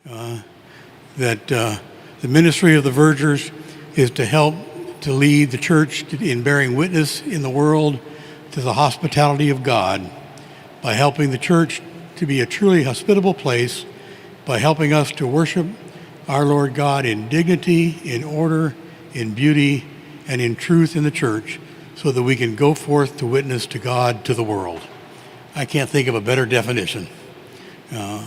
that the ministry of the Vergers is to help to lead the church in bearing witness in the world to the hospitality of God by helping the church to be a truly hospitable place, by helping us to worship our Lord God in dignity, in order, in beauty, and in truth in the church, so that we can go forth to witness to God to the world. I can't think of a better definition.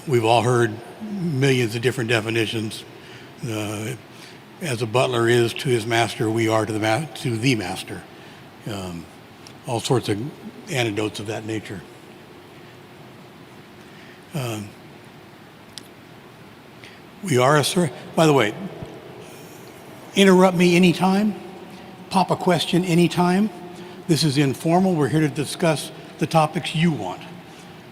We've all heard millions of different definitions. As a butler is to his master, we are to the master. All sorts of anecdotes of that nature. We are by the way, interrupt me anytime, pop a question anytime. This is informal. We're here to discuss the topics you want.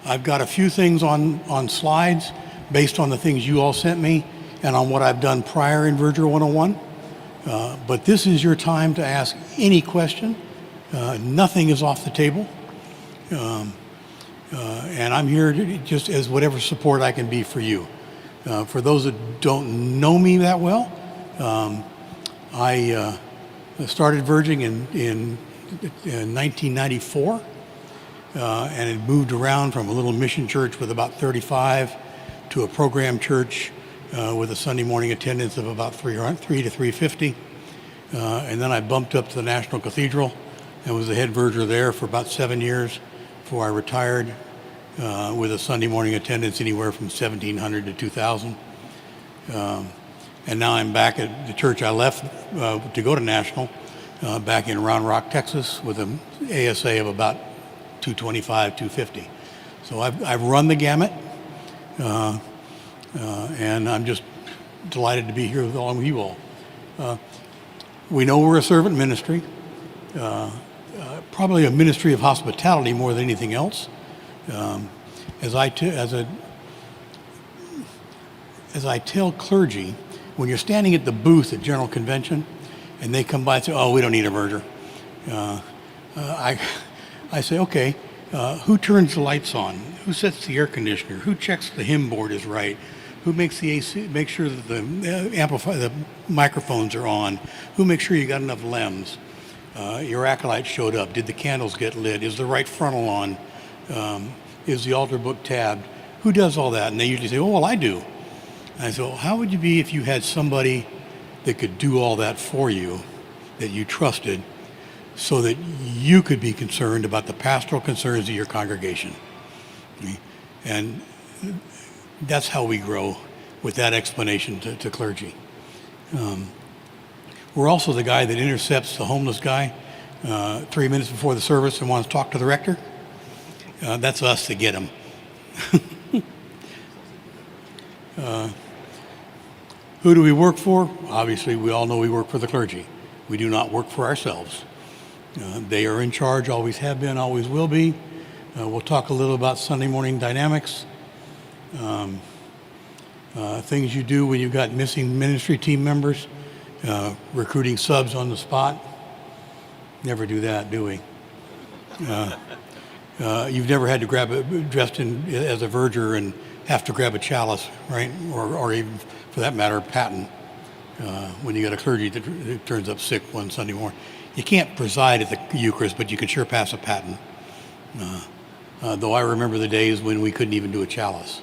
I've got a few things on slides based on the things you all sent me and on what I've done prior in Verger 101. But this is your time to ask any question. Nothing is off the table. And I'm here just as whatever support I can be for you. For those that don't know me that well, I started verging in 1994 and had moved around from a little mission church with about 35 to a program church with a Sunday morning attendance of about 3 to 350. And then I bumped up to the National Cathedral and was the head verger there for about 7 years before I retired with a Sunday morning attendance anywhere from 1,700 to 2,000. And now I'm back at the church I left to go to National, back in Round Rock, Texas, with an ASA of about 225, 250. So I've run the gamut, and I'm just delighted to be here along with you all. We know we're a servant ministry, probably a ministry of hospitality more than anything else. As I tell clergy, when you're standing at the booth at General Convention and they come by and say, "Oh, we don't need a verger," I say, "Okay, who turns the lights on? Who sets the air conditioner? Who checks the hymn board is right? Who makes the AC, make sure that the microphones are on? Who makes sure you got enough lems? Your acolyte showed up. Did the candles get lit? Is the right frontal on? Is the altar book tabbed? Who does all that?" And they usually say, "Oh, well, I do." And I say, "Well, how would you be if you had somebody that could do all that for you, that you trusted, so that you could be concerned about the pastoral concerns of your congregation?" And that's how we grow, with that explanation to clergy. We're also the guy that intercepts the homeless guy 3 minutes before the service and wants to talk to the rector. That's us to get him. Who do we work for? Obviously, we all know we work for the clergy. We do not work for ourselves. They are in charge, always have been, always will be. We'll talk a little about Sunday morning dynamics. Things you do when you've got missing ministry team members, recruiting subs on the spot. Never do that, do we? You've never had to dressed in as a verger and have to grab a chalice, right? Or even, for that matter, a paten. When you got a clergy that turns up sick one Sunday morning. You can't preside at the Eucharist, but you can sure pass a paten. Though I remember the days when we couldn't even do a chalice.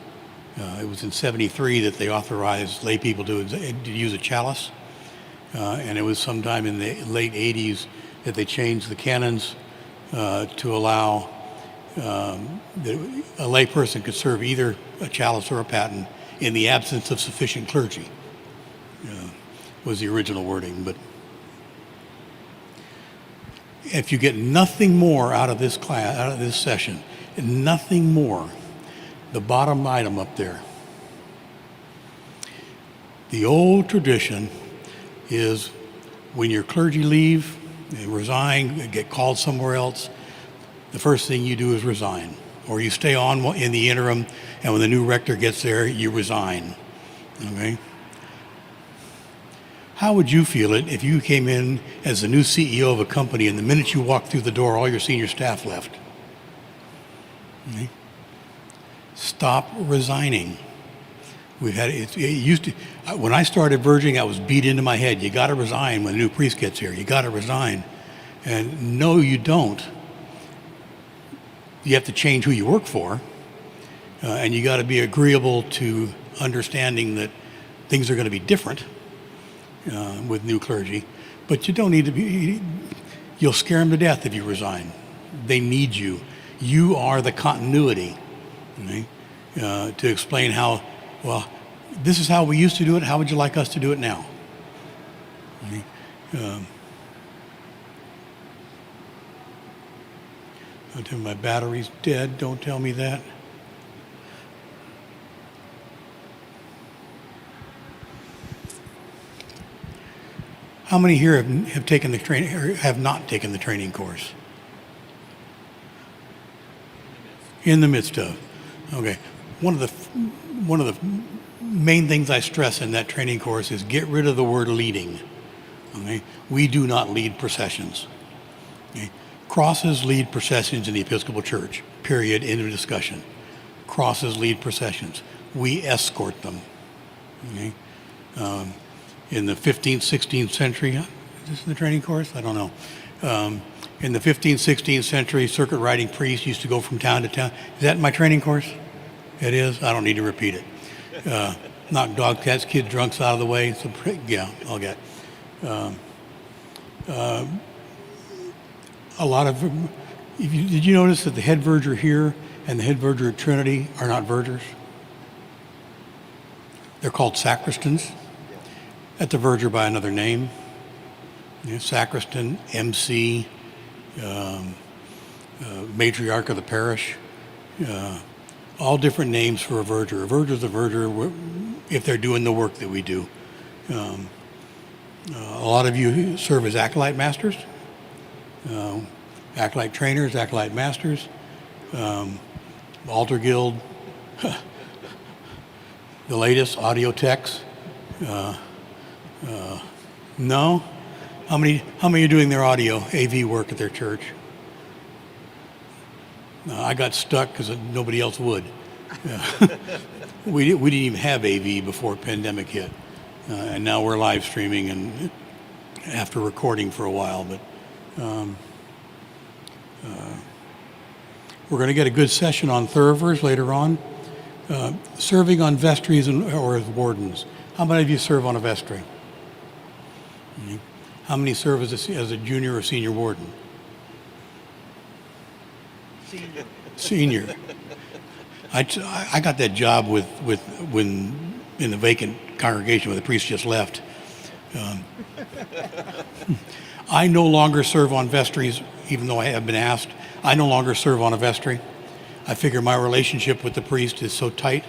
It was in '73 that they authorized lay people to use a chalice. And it was sometime in the late '80s that they changed the canons to allow that a lay person could serve either a chalice or a paten in the absence of sufficient clergy, was the original wording. But if you get nothing more out of this class, out of this session, nothing more, the bottom item up there, the old tradition is when your clergy leave, they resign, they get called somewhere else, the first thing you do is resign. Or you stay on in the interim, and when the new rector gets there, you resign. Okay? How would you feel it if you came in as the new CEO of a company and the minute you walked through the door, all your senior staff left? Okay? Stop resigning. We've had it used to. When I started verging, I was beat into my head. You got to resign when a new priest gets here. You got to resign, and no, you don't. You have to change who you work for, and you got to be agreeable to understanding that things are going to be different with new clergy. But you don't need to be. You'll scare them to death if you resign. They need you. You are the continuity. Okay? To explain how. Well, this is how we used to do it. How would you like us to do it now? Okay. Don't tell me my battery's dead. Don't tell me that. How many here have taken the training or have not taken the training course? In the midst of. Okay. One of the main things I stress in that training course is get rid of the word leading. Okay? We do not lead processions. Okay? Crosses lead processions in the Episcopal Church, period, end of discussion. Crosses lead processions. We escort them. Okay? In the 15th, 16th century, is this in the training course? I don't know. In the 15th, 16th century, circuit riding priests used to go from town to town. Is that in my training course? It is? I don't need to repeat it. Knock dog, cats, kids, drunks out of the way. So, yeah, I'll get. A lot of. Did you notice that the head verger here and the head verger at Trinity are not vergers? They're called sacristans. That's a verger by another name. You know, sacristan, MC, matriarch of the parish. All different names for a verger. A verger is a verger if they're doing the work that we do. A lot of you serve as acolyte masters, acolyte trainers, acolyte masters, altar guild, the latest audio techs. No? How many are doing their audio AV work at their church? I got stuck because nobody else would. We didn't even have AV before pandemic hit, and now we're live streaming and after recording for a while. But we're going to get a good session on thurvers later on. Serving on vestries or as wardens. How many of you serve on a vestry? How many serve as a junior or senior warden? Senior. I got that job when in the vacant congregation where the priest just left. I no longer serve on vestries, even though I have been asked. I no longer serve on a vestry. I figure my relationship with the priest is so tight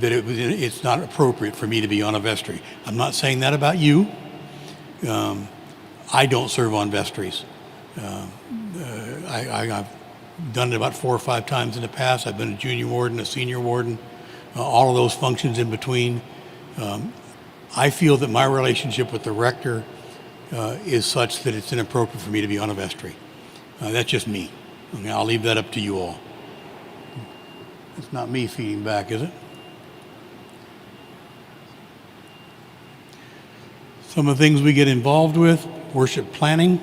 that it's not appropriate for me to be on a vestry. I'm not saying that about you. I don't serve on vestries. I've done it about 4 or 5 times in the past. I've been a junior warden, a senior warden, all of those functions in between. I feel that my relationship with the rector is such that it's inappropriate for me to be on a vestry. That's just me. Okay, I'll leave that up to you all. It's not me feeding back, is it? Some of the things we get involved with, worship planning,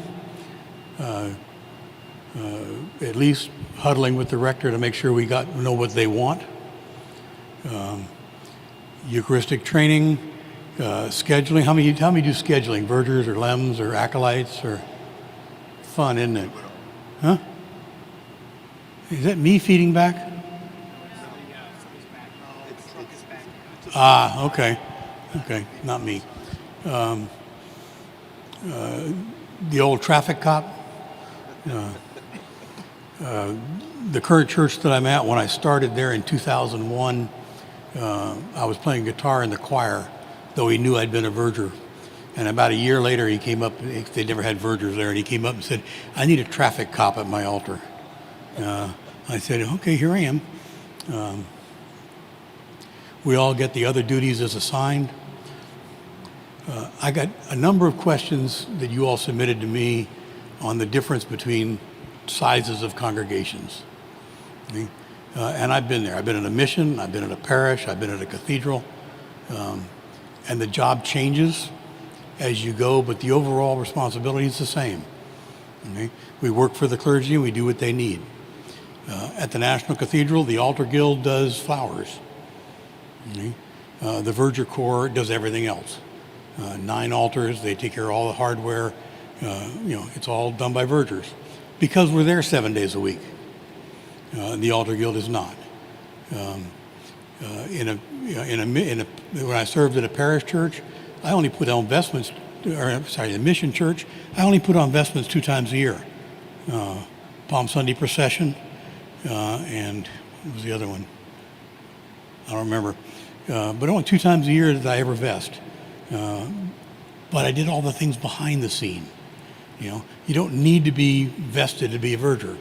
at least huddling with the rector to make sure we know what they want. Eucharistic training, scheduling. How many do scheduling? Vergers or lems or acolytes or fun, isn't it? Huh? Is that me feeding back? Ah, okay. Okay, not me. The old traffic cop. The current church that I'm at, when I started there in 2001, I was playing guitar in the choir, though he knew I'd been a verger. And about a year later, he came up, they never had vergers there, and he came up and said, I need a traffic cop at my altar. I said, okay, here I am. We all get the other duties as assigned. I got a number of questions that you all submitted to me on the difference between sizes of congregations. And I've been there. I've been at a mission, I've been at a parish, I've been at a cathedral. And the job changes as you go, but the overall responsibility is the same. Okay? We work for the clergy and we do what they need. At the National Cathedral, the Altar Guild does flowers. Okay? The Verger Corps does everything else. 9 altars, they take care of all the hardware. It's all done by vergers because we're there 7 days a week. The Altar Guild is not. When I served at a parish church, I only put on vestments, the mission church, I only put on vestments 2 times a year. Palm Sunday procession, and what was the other one? I don't remember. But only 2 times a year did I ever vest. But I did all the things behind the scene. You don't need to be vested to be a verger.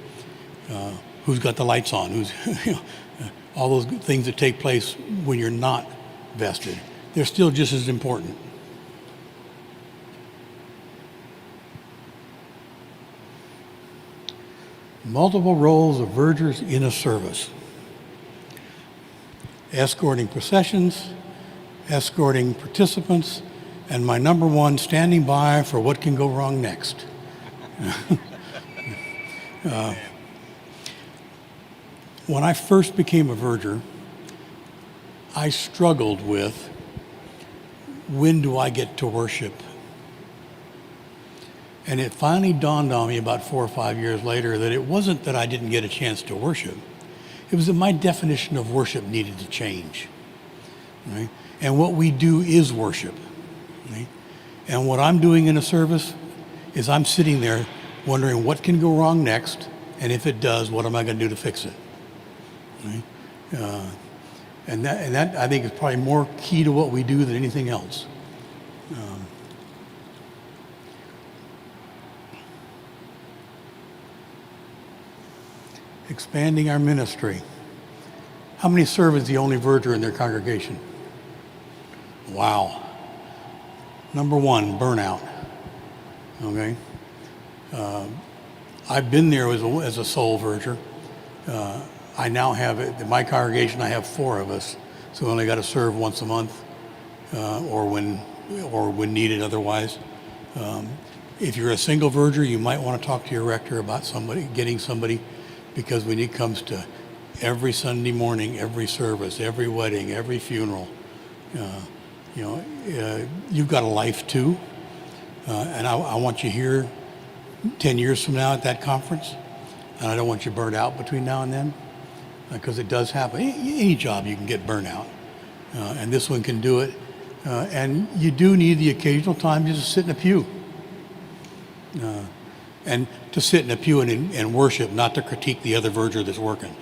Who's got the lights on? Who's all those things that take place when you're not vested. They're still just as important. Multiple roles of vergers in a service. Escorting processions, escorting participants, and my number one, standing by for what can go wrong next. When I first became a verger, I struggled with, when do I get to worship? And it finally dawned on me about 4 or 5 years later that it wasn't that I didn't get a chance to worship. It was that my definition of worship needed to change. Right? And what we do is worship. Right? And what I'm doing in a service is I'm sitting there wondering what can go wrong next, and if it does, what am I going to do to fix it? Right? And that I think is probably more key to what we do than anything else. Expanding our ministry. How many serve as the only verger in their congregation? Wow. Number 1, burnout. Okay. I've been there as a sole verger. I now have, in my congregation, I have 4 of us, so we only got to serve once a month, or when needed otherwise. If you're a single verger, you might want to talk to your rector about getting somebody, because when it comes to every Sunday morning, every service, every wedding, every funeral, you've got a life too, and I want you here 10 years from now at that conference, and I don't want you burned out between now and then, because it does happen. Any job you can get burnt out, and this one can do it, and you do need the occasional time just to sit in a pew. And to sit in a pew and worship, not to critique the other verger that's working.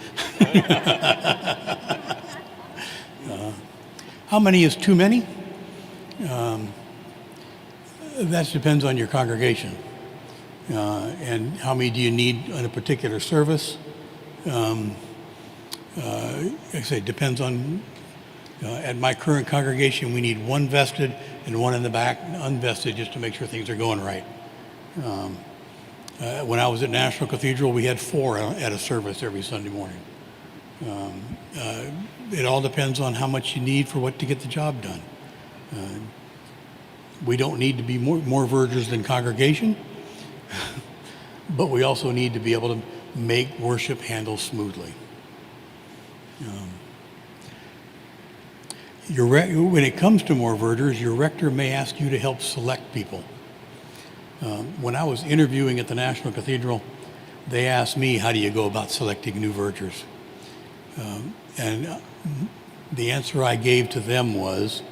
How many is too many? That depends on your congregation. And how many do you need in a particular service? Like I say, it depends on, at my current congregation, we need 1 vested and 1 in the back, unvested, just to make sure things are going right. When I was at National Cathedral, we had 4 at a service every Sunday morning. It all depends on how much you need for to get the job done. We don't need to be more vergers than congregation, but we also need to be able to make worship handle smoothly. When it comes to more vergers, your rector may ask you to help select people. When I was interviewing at the National Cathedral, they asked me, how do you go about selecting new vergers? And the answer I gave to them was,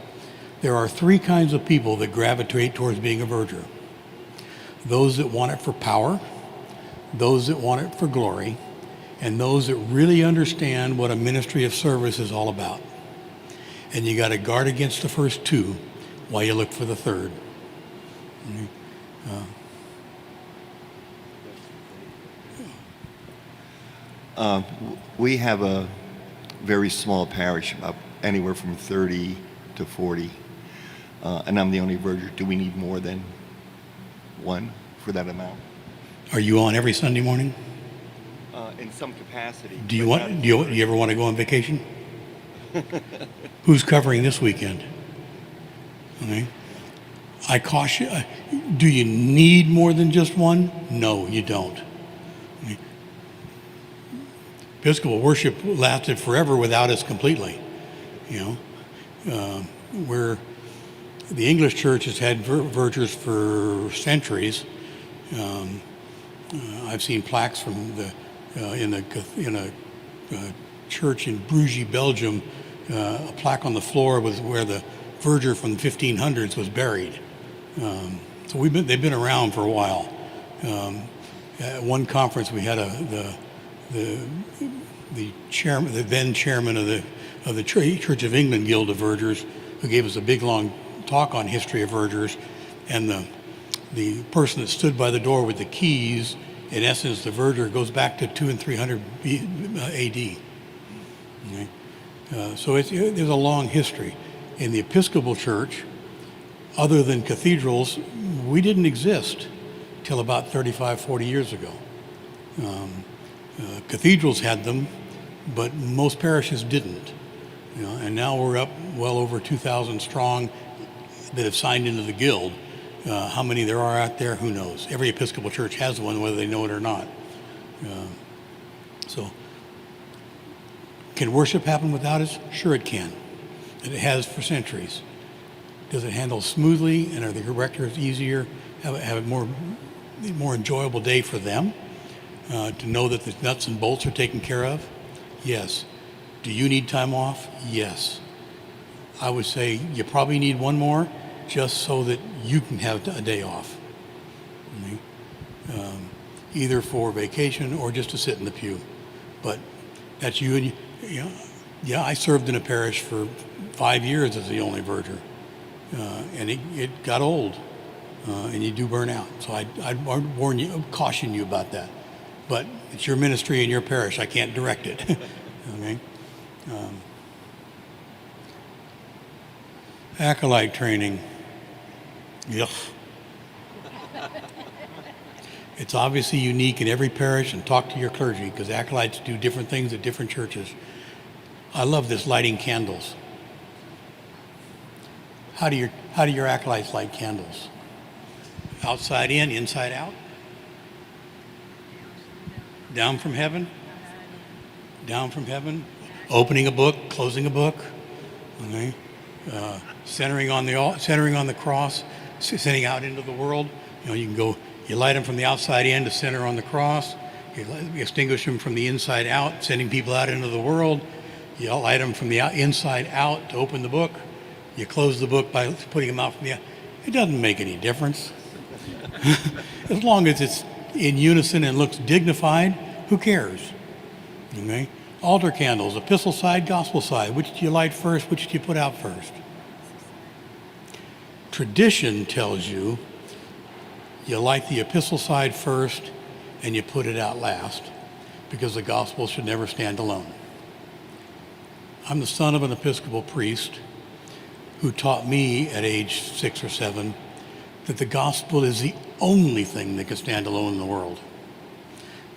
there are 3 kinds of people that gravitate towards being a verger. Those that want it for power, those that want it for glory, and those that really understand what a ministry of service is all about. And you got to guard against the first 2 while you look for the 3rd. We have a very small parish, about anywhere from 30 to 40, and I'm the only verger. Do we need more than 1 for that amount? Are you on every Sunday morning? in some capacity. Do you but want? not- Do you ever want to go on vacation? Who's covering this weekend? Okay. I caution. Do you need more than just one? No, you don't. Okay. Episcopal worship lasted forever without us completely. You know, where the English Church has had vergers for centuries. I've seen plaques from in a church in Bruges, Belgium, a plaque on the floor was where the verger from the 1500s was buried. So they've been around for a while. At one conference, we had the chairman, the then chairman of the Church of England Guild of Vergers, who gave us a big long talk on history of vergers, and the person that stood by the door with the keys, in essence, the verger goes back to 200 and 300 AD. Okay? So there's a long history. In the Episcopal Church, other than cathedrals, we didn't exist till about 35, 40 years ago. Cathedrals had them, but most parishes didn't. You know, and now we're up well over 2,000 strong that have signed into the guild. How many there are out there, who knows? Every Episcopal church has one, whether they know it or not. So, can worship happen without us? Sure it can. And it has for centuries. Does it handle smoothly, and are the directors easier, have a more enjoyable day for them? To know that the nuts and bolts are taken care of? Yes. Do you need time off? Yes. I would say you probably need one more, just so that you can have a day off. Okay? Either for vacation or just to sit in the pew. But that's you and you know, yeah, I served in a parish for 5 years as the only verger. And it got old, and you do burn out. So I'd warn you, caution you about that. But it's your ministry and your parish. I can't direct it. Okay. Acolyte training. Yuck. It's obviously unique in every parish, and talk to your clergy, because acolytes do different things at different churches. I love this lighting candles. How do your acolytes light candles? Outside in, inside out? Down from heaven? Down from heaven? Opening a book, closing a book? Okay. Centering on the cross, sending out into the world. You know, you can go. You light them from the outside in to center on the cross. You extinguish them from the inside out, sending people out into the world. You light them from the inside out to open the book. You close the book by putting them out from the out. It doesn't make any difference. As long as it's in unison and looks dignified, who cares? Okay? Altar candles, epistle side, gospel side. Which do you light first? Which do you put out first? Tradition tells you you light the epistle side first and you put it out last, because the gospel should never stand alone. I'm the son of an Episcopal priest who taught me at age 6 or 7 that the gospel is the only thing that can stand alone in the world.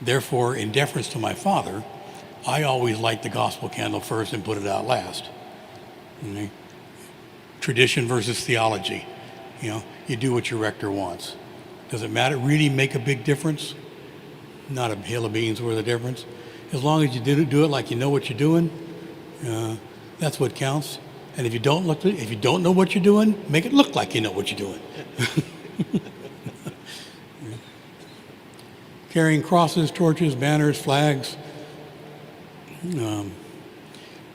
Therefore, in deference to my father, I always light the gospel candle first and put it out last. Okay? Tradition versus theology. You know, you do what your rector wants. Does it matter? Really make a big difference? Not a hill of beans worth of difference. As long as you do it like you know what you're doing, that's what counts. And if you don't know what you're doing, make it look like you know what you're doing. Carrying crosses, torches, banners, flags.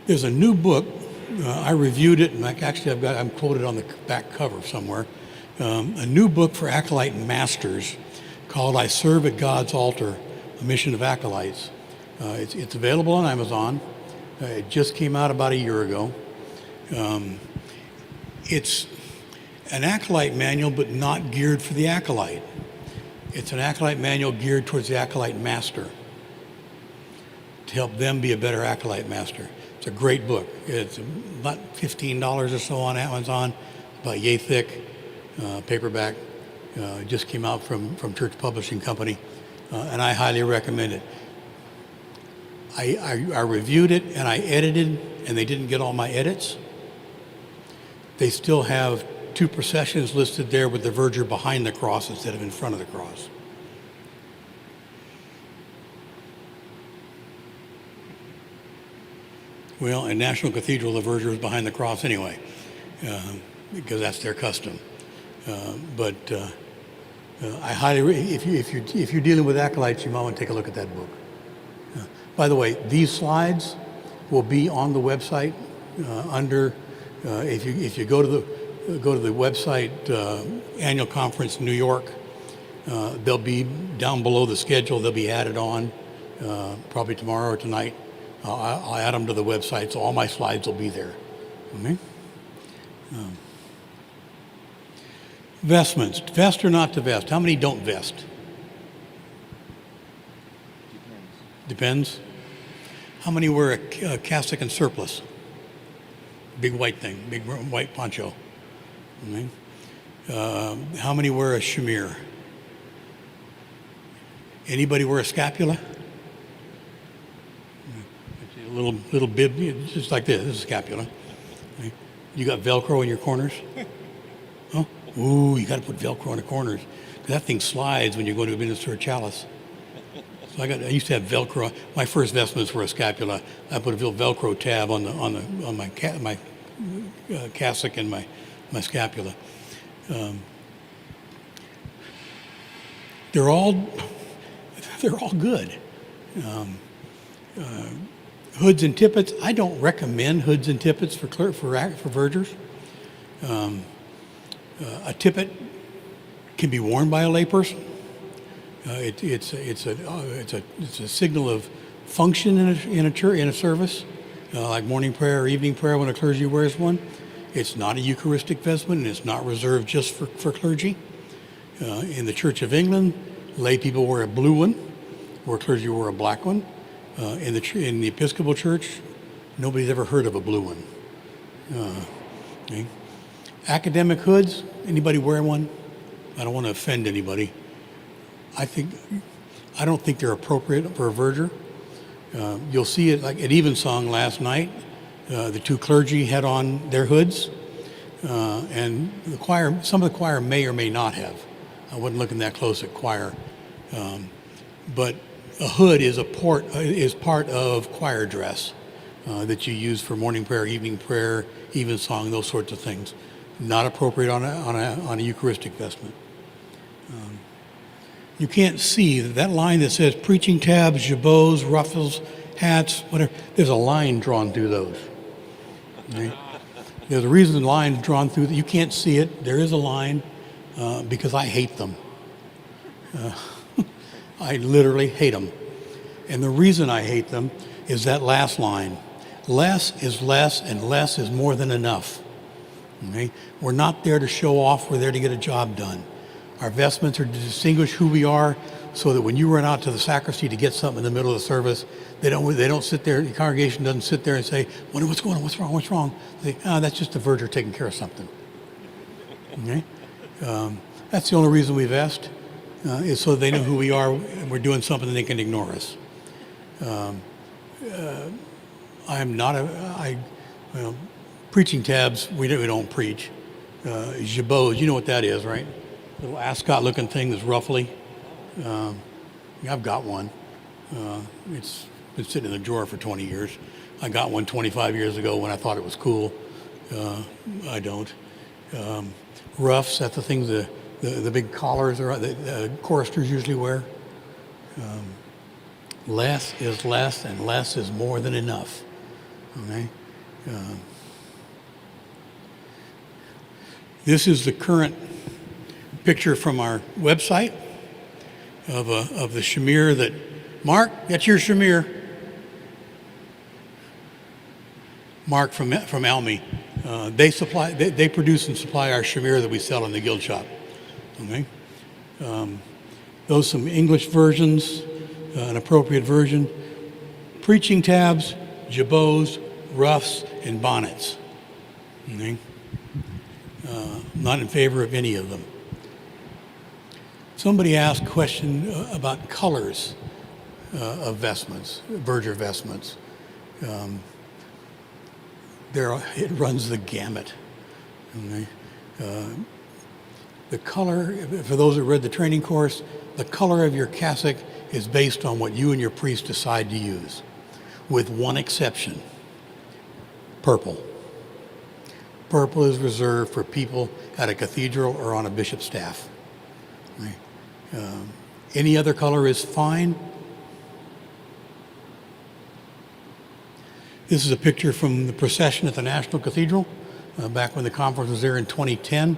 There's a new book. I reviewed it, and actually I'm quoted on the back cover somewhere. A new book for acolyte masters called "I Serve at God's Altar: A Mission of Acolytes." It's available on Amazon. It just came out about a year ago. It's an acolyte manual, but not geared for the acolyte. It's an acolyte manual geared towards the acolyte master, to help them be a better acolyte master. It's a great book. It's about $15 or so on Amazon, about yay thick, paperback. It just came out from Church Publishing Company, and I highly recommend it. I reviewed it and I edited, and they didn't get all my edits. They still have 2 processions listed there with the Verger behind the cross instead of in front of the cross. Well, in National Cathedral, the Verger is behind the cross anyway, because that's their custom. But I highly, if you're dealing with acolytes, you might want to take a look at that book. By the way, these slides will be on the website under. If you go to the website annual conference New York, they'll be down below the schedule. They'll be added on probably tomorrow or tonight. I'll add them to the website, so all my slides will be there. Okay? Vestments, vest or not to vest? How many don't vest? Depends. How many wear a cassock and surplice? Big white thing, big white poncho. Okay. How many wear a shamir? Anybody wear a scapula? A little bib, just like this. This is a scapula. Okay. You got Velcro in your corners? Oh, ooh, you got to put Velcro in the corners. That thing slides when you go to administer a chalice. So I used to have Velcro. My first vestments were a scapula. I put a little Velcro tab on my cassock and my scapula. They're all good. Hoods and tippets. I don't recommend hoods and tippets for vergers. A tippet can be worn by a layperson. It's a signal of function in a service, like morning prayer or evening prayer when a clergy wears one. It's not a Eucharistic vestment, and it's not reserved just for clergy. In the Church of England, lay people wear a blue one, where clergy wear a black one. In the Episcopal Church, nobody's ever heard of a blue one. Okay. Academic hoods, anybody wear one? I don't want to offend anybody. I don't think they're appropriate for a verger. You'll see it like at Evensong last night. The 2 clergy had on their hoods, and the choir. Some of the choir may or may not have. I wasn't looking that close at choir, but a hood is part of choir dress that you use for morning prayer, evening prayer, evensong, those sorts of things. Not appropriate on a Eucharistic vestment. You can't see that line that says preaching tabs, jabots, ruffles, hats, whatever. There's a line drawn through those. Okay? There's a reason the line is drawn through that. You can't see it. There is a line because I hate them. I literally hate them. And the reason I hate them is that last line. Less is less, and less is more than enough. Okay? We're not there to show off. We're there to get a job done. Our vestments are to distinguish who we are, so that when you run out to the sacristy to get something in the middle of the service, they don't sit there. The congregation doesn't sit there and say, "What's going on? What's wrong? What's wrong?" They say, "That's just the verger taking care of something." Okay, that's the only reason we vest, is so they know who we are and we're doing something and they can ignore us. I am not preaching tabs. We don't preach. Jabots, you know what that is, right? Little ascot-looking thing that's roughly. I've got one. It's been sitting in the drawer for 20 years. I got one 25 years ago when I thought it was cool. I don't. Ruffs, that's the things the big collars the choristers usually wear. Less is less, and less is more than enough. Okay. This is the current picture from our website of the shamir that, Mark, that's your shamir. Mark from Almy. They produce and supply our shamir that we sell in the guild shop. Okay. Those some English versions, an appropriate version. Preaching tabs, jabots, ruffs, and bonnets. Okay. Not in favor of any of them. Somebody asked a question about colors. of vestments, Verger vestments. It runs the gamut. Okay? The color, for those that read the training course, the color of your cassock is based on what you and your priest decide to use, with one exception: purple. Purple is reserved for people at a cathedral or on a bishop's staff. Right? Any other color is fine. This is a picture from the procession at the National Cathedral back when the conference was there in 2010.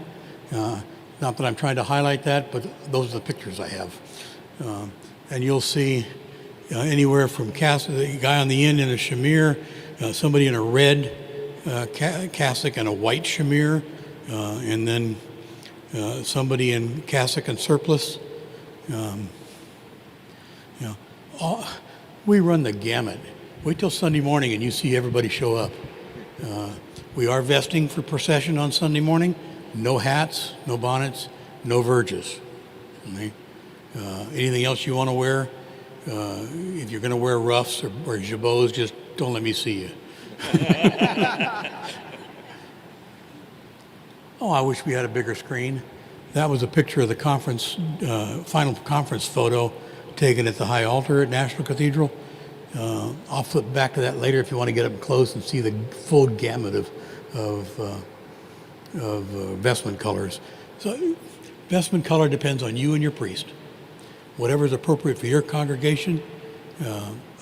Not that I'm trying to highlight that, but those are the pictures I have. And you'll see anywhere from the guy on the end in a shamir, somebody in a red cassock and a white shamir, and then somebody in cassock and surplice. We run the gamut. Wait till Sunday morning and you see everybody show up. We are vesting for procession on Sunday morning. No hats, no bonnets, no verges. Okay? Anything else you want to wear? If you're going to wear ruffs or jabots, just don't let me see you. Oh, I wish we had a bigger screen. That was a picture of the conference, final conference photo taken at the high altar at National Cathedral. I'll flip back to that later if you want to get up close and see the full gamut of vestment colors. So vestment color depends on you and your priest. Whatever is appropriate for your congregation.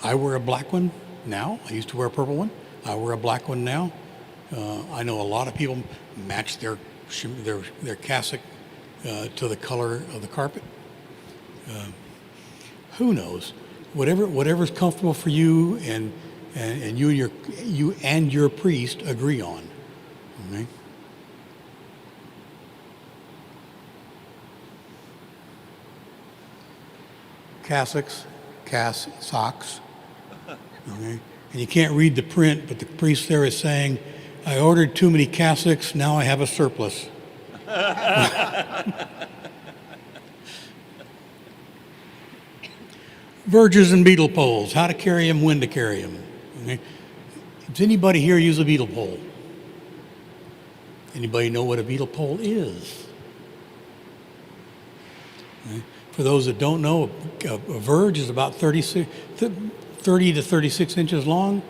I wear a black one now. I used to wear a purple one. I wear a black one now. I know a lot of people match their cassock to the color of the carpet. Who knows? Whatever's comfortable for you and you and your priest agree on. Okay? Cassocks, socks. Okay? And you can't read the print, but the priest there is saying, "I ordered too many cassocks, now I have a surplus." Verges and beetle poles, how to carry them, when to carry them. Okay? Does anybody here use a beetle pole? Anybody know what a beetle pole is? Okay? For those that don't know, a verge is about 30 to 36 inches long.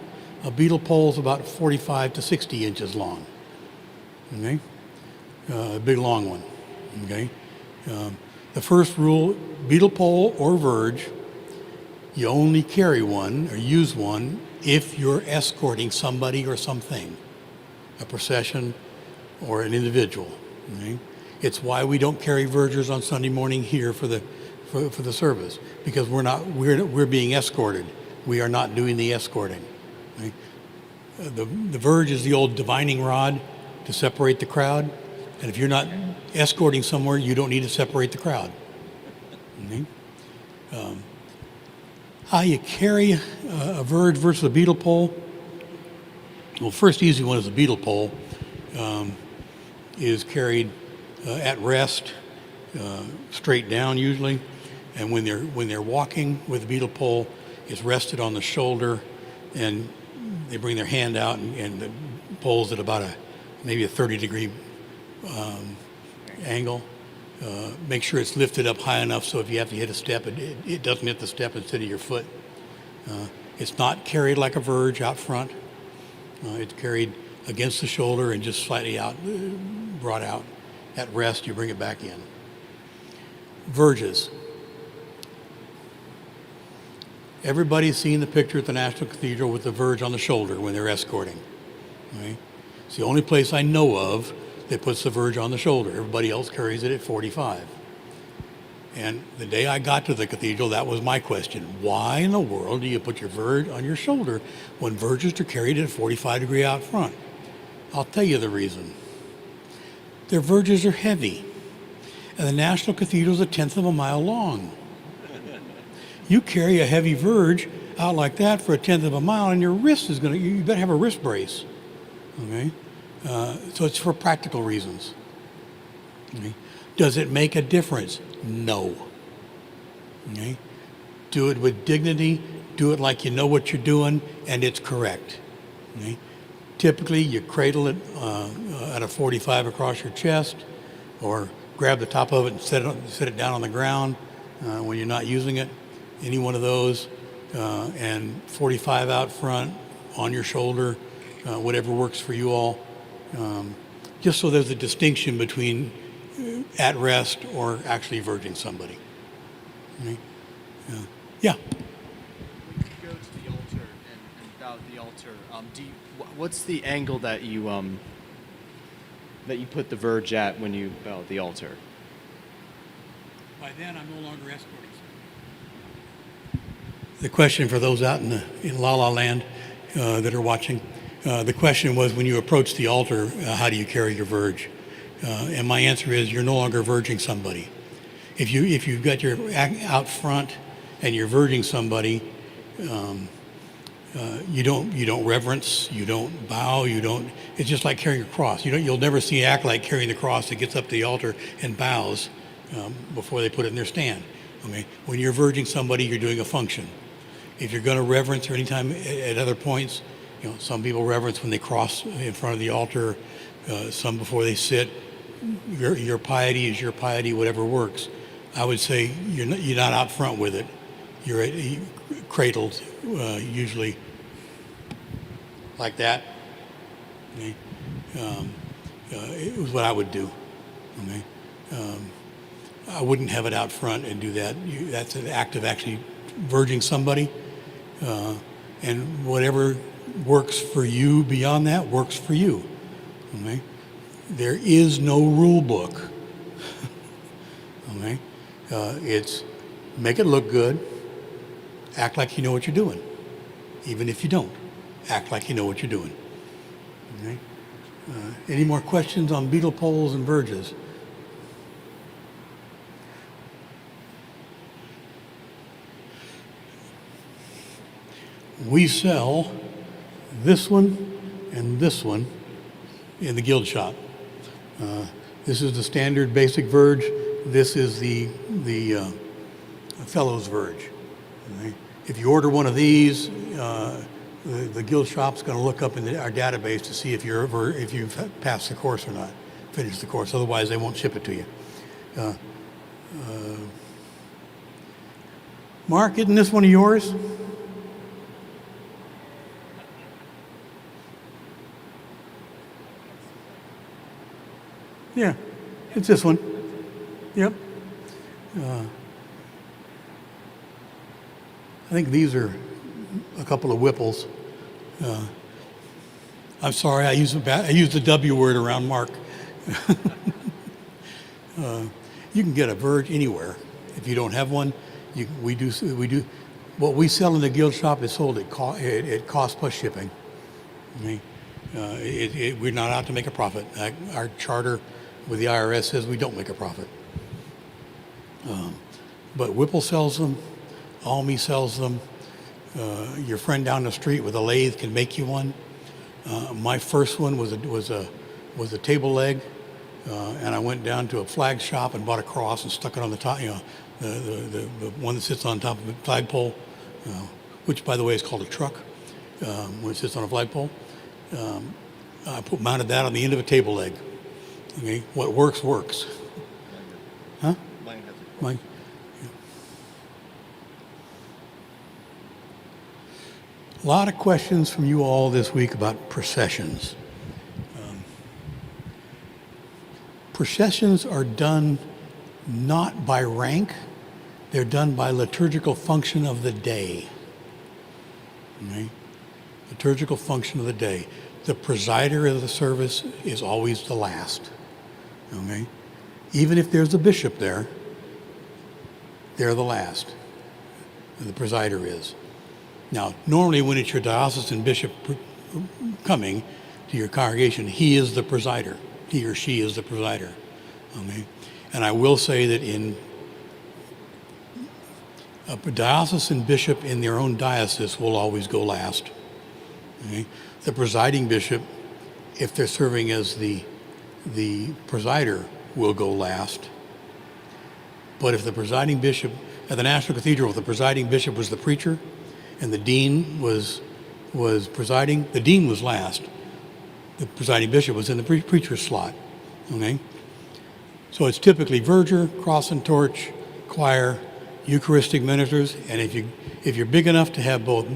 A beetle pole is about 45 to 60 inches long. Okay? A big long one. Okay? The first rule, beetle pole or verge, you only carry one or use one if you're escorting somebody or something, a procession or an individual. Okay? It's why we don't carry vergers on Sunday morning here for the service, because we're being escorted. We are not doing the escorting. Okay? The verge is the old divining rod to separate the crowd, and if you're not escorting somewhere, you don't need to separate the crowd. Okay? How you carry a verge versus a beetle pole? Well, first easy one is a beetle pole. Is carried at rest, straight down usually, and when they're walking with the beetle pole, it's rested on the shoulder, and they bring their hand out, and the pole's at about maybe a 30-degree angle. Make sure it's lifted up high enough so if you have to hit a step, it doesn't hit the step instead of your foot. It's not carried like a verge out front. It's carried against the shoulder and just slightly brought out. At rest, you bring it back in. Verges. Everybody's seen the picture at the National Cathedral with the verge on the shoulder when they're escorting. Okay? It's the only place I know of that puts the verge on the shoulder. Everybody else carries it at 45. And the day I got to the cathedral, that was my question. Why in the world do you put your verge on your shoulder when verges are carried at 45 degree out front? I'll tell you the reason. Their verges are heavy, and the National Cathedral is 1/10 of a mile long. You carry a heavy verge out like that for 1/10 of a mile, and your wrist is you better have a wrist brace. Okay? So it's for practical reasons. Okay? Does it make a difference? No. Okay? Do it with dignity. Do it like you know what you're doing, and it's correct. Okay? Typically, you cradle it at a 45 across your chest, or grab the top of it and set it down on the ground when you're not using it. Any one of those, and 45 out front, on your shoulder, whatever works for you all. Just so there's a distinction between at rest or actually verging somebody. Okay? Yeah. When you go to the altar and bow at the altar, what's the angle that you put the verge at when you bow at the altar? By then, I'm no longer escorting. The question for those out in La La Land that are watching, the question was, when you approach the altar, how do you carry your verge? And my answer is, you're no longer verging somebody. If you've got your out front and you're verging somebody, you don't reverence, you don't bow, you don't. It's just like carrying a cross. You'll never see an act like carrying the cross that gets up to the altar and bows before they put it in their stand. Okay, when you're verging somebody, you're doing a function. If you're going to reverence or anytime at other points, some people reverence when they cross in front of the altar, some before they sit. Your piety is your piety, whatever works. I would say you're not out front with it. You're cradled, usually like that. Okay? It was what I would do. Okay? I wouldn't have it out front and do that. That's an act of actually verging somebody. And whatever works for you beyond that works for you. Okay? There is no rule book. Okay? It's make it look good, act like you know what you're doing. Even if you don't, act like you know what you're doing. Okay? Any more questions on beetle poles and verges? We sell this one and this one in the guild shop. This is the standard basic verge. This is the fellows verge. Okay? If you order one of these, the guild shop's going to look up in our database to see if you've passed the course or not, finished the course. Otherwise, they won't ship it to you. Mark, isn't this one of yours? Yeah, it's this one. Yep. I think these are a couple of Whipples. I'm sorry, I used the W word around Mark. You can get a verge anywhere. If you don't have one, we do. What we sell in the guild shop is sold at cost plus shipping. Okay? We're not out to make a profit. Our charter with the IRS says we don't make a profit. But Whipple sells them. Almy sells them. Your friend down the street with a lathe can make you one. My first one was a table leg, and I went down to a flag shop and bought a cross and stuck it on the top. The one that sits on top of a flagpole, which by the way is called a truck, when it sits on a flagpole. I mounted that on the end of a table leg. Okay, what works works. Huh? Mine has a Mine. A lot of questions from you all this week about processions. Processions are done not by rank, they're done by liturgical function of the day. Okay? Liturgical function of the day. The presider of the service is always the last. Okay? Even if there's a bishop there, they're the last. The presider is. Now, normally when it's your diocesan bishop coming to your congregation, he is the presider. He or she is the presider. Okay? And I will say that in a diocesan bishop in their own diocese will always go last. Okay? The presiding bishop, if they're serving as the presider, will go last. But if the presiding bishop at the National Cathedral, the presiding bishop was the preacher, and the dean was presiding. The dean was last. The presiding bishop was in the preacher's slot. Okay, so it's typically verger, cross and torch, choir, Eucharistic ministers, and if you're big enough to have both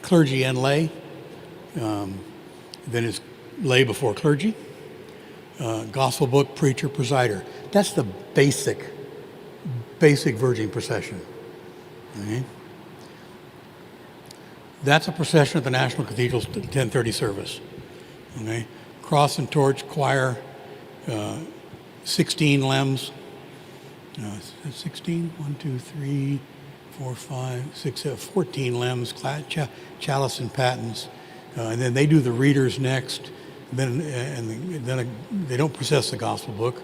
clergy and lay, then it's lay before clergy, gospel book, preacher, presider. That's the basic verging procession. Okay? That's a procession at the National Cathedral's 10:30 service. Okay? Cross and torch, choir, 16 limbs. 16, 1, 2, 3, 4, 5, 6, 14 limbs, chalice and patens. And then they do the readers next. Then they don't process the gospel book.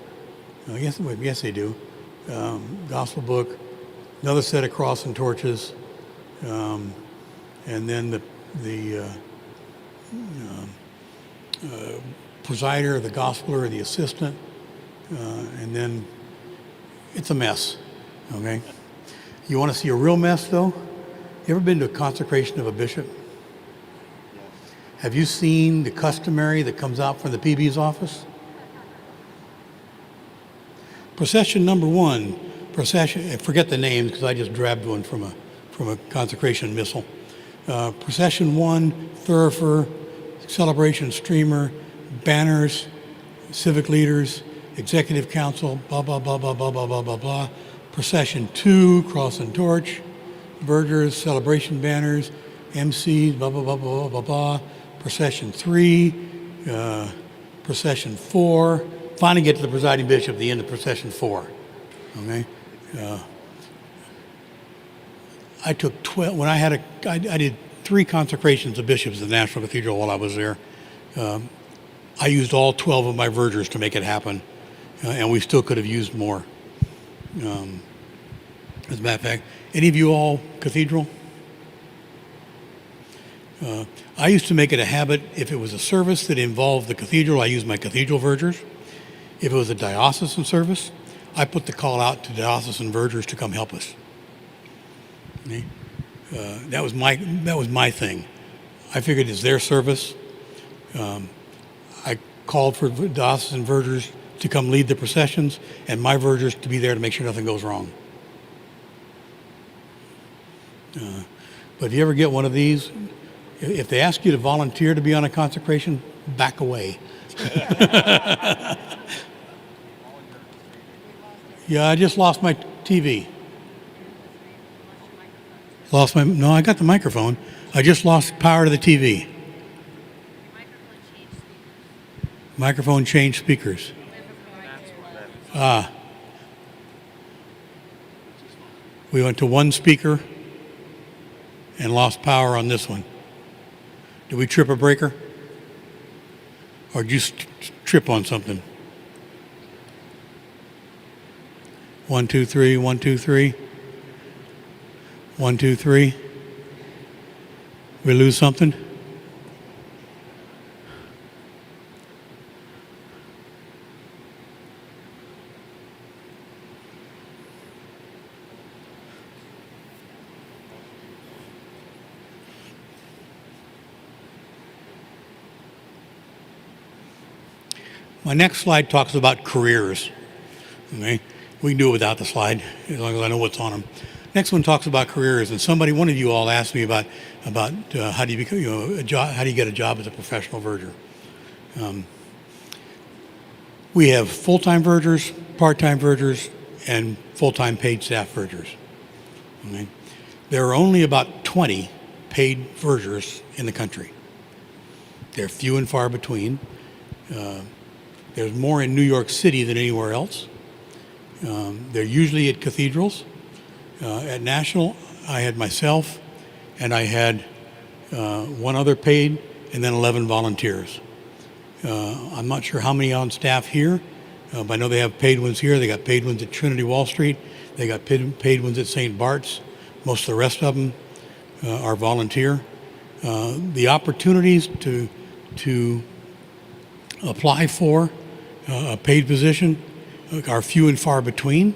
Yes, they do. Gospel book, another set of cross and torches, and then the presider, the gospeler, the assistant, and then it's a mess. Okay. You want to see a real mess, though? You ever been to a consecration of a bishop? Have you seen the customary that comes out from the PB's office? Procession number 1, forget the names because I just grabbed one from a consecration missal. Procession 1, thurifer, celebration streamer, banners, civic leaders, executive council, blah, blah, blah, blah, blah, blah, blah, blah, blah. Procession 2, cross and torch, vergers, celebration banners, MCs, blah, blah, blah, blah, blah, blah. Procession 3, procession 4. Finally get to the presiding bishop at the end of procession 4. Okay? I took 12, when I did 3 consecrations of bishops at the National Cathedral while I was there. I used all 12 of my vergers to make it happen, and we still could have used more. As a matter of fact, any of you all cathedral? I used to make it a habit, if it was a service that involved the cathedral, I used my cathedral vergers. If it was a diocesan service, I put the call out to diocesan vergers to come help us. Okay? That was my thing. I figured it's their service. I called for diocesan vergers to come lead the processions, and my vergers to be there to make sure nothing goes wrong. But if you ever get one of these, if they ask you to volunteer to be on a consecration, back away. Yeah, I just lost my TV. No, I got the microphone. I just lost power to the TV. Microphone changed speakers. We went to one speaker and lost power on this one. Did we trip a breaker? Or just trip on something? 1, 2, 3, 1, 2, 3. 1, 2, 3. We lose something? My next slide talks about careers. Okay? We can do it without the slide, as long as I know what's on them. Next one talks about careers, and one of you all asked me about how do you become, how do you get a job as a professional verger? We have full-time vergers, part-time vergers, and full-time paid staff vergers. Okay? There are only about 20 paid vergers in the country. They're few and far between. There's more in New York City than anywhere else. They're usually at cathedrals. At National, I had myself, and I had one other paid, and then 11 volunteers. I'm not sure how many on staff here, but I know they have paid ones here. They got paid ones at Trinity Wall Street. They got paid ones at St. Bart's. Most of the rest of them are volunteer. The opportunities to apply for a paid position are few and far between.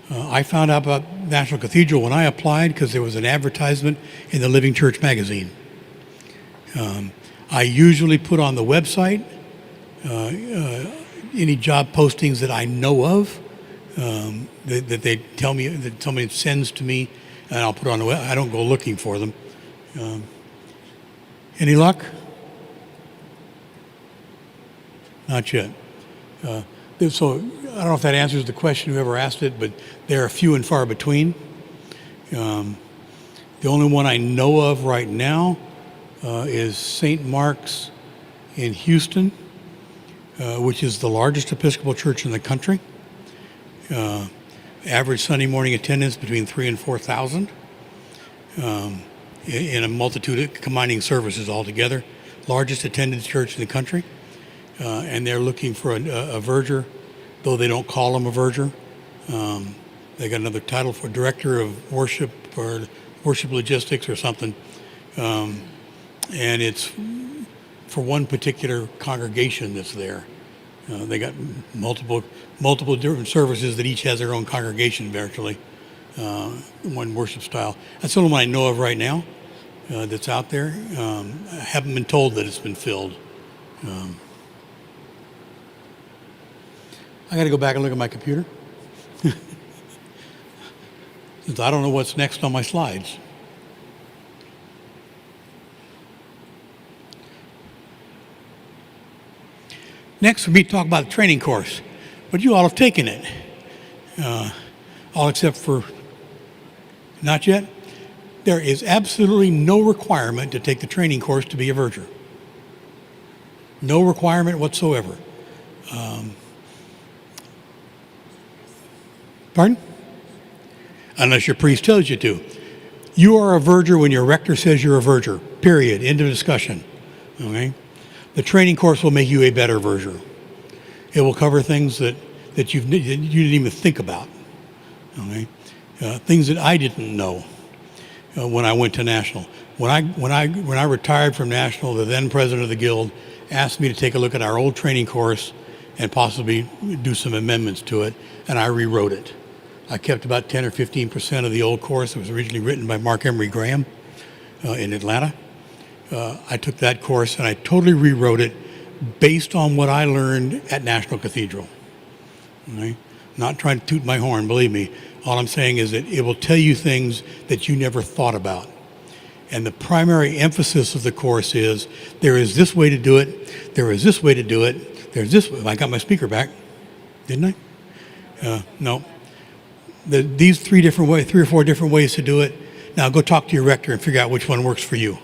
I found out about National Cathedral when I applied because there was an advertisement in the Living Church magazine. I usually put on the website any job postings that I know of that they tell me, that somebody sends to me, and I'll put on the web. I don't go looking for them. Any luck? Not yet. So I don't know if that answers the question, whoever asked it, but they're few and far between. The only one I know of right now is St. Mark's in Houston, which is the largest Episcopal church in the country. Average Sunday morning attendance between 3,000 and 4,000 in a multitude of combining services altogether. Largest attended church in the country. And they're looking for a verger, though they don't call them a verger. They got another title for director of worship or worship logistics or something. And it's for one particular congregation that's there. They got multiple different services that each has their own congregation virtually, one worship style. That's the only one I know of right now that's out there. I haven't been told that it's been filled. I got to go back and look at my computer since I don't know what's next on my slides. Next would be to talk about the training course, but you all have taken it, all except for not yet. There is absolutely no requirement to take the training course to be a verger. No requirement whatsoever. Pardon? Unless your priest tells you to. You are a verger when your rector says you're a verger. Period. End of discussion. Okay? The training course will make you a better verger. It will cover things that you didn't even think about. Okay? Things that I didn't know when I went to National. When I retired from National, the then president of the guild asked me to take a look at our old training course and possibly do some amendments to it, and I rewrote it. I kept about 10 or 15% of the old course. It was originally written by Mark Emery Graham in Atlanta. I took that course and I totally rewrote it based on what I learned at National Cathedral. Okay? Not trying to toot my horn, believe me. All I'm saying is that it will tell you things that you never thought about. And the primary emphasis of the course is there is this way to do it, there is this way to do it, there's this way. I got my speaker back, didn't I? No. These three or four different ways to do it. Now go talk to your rector and figure out which one works for you.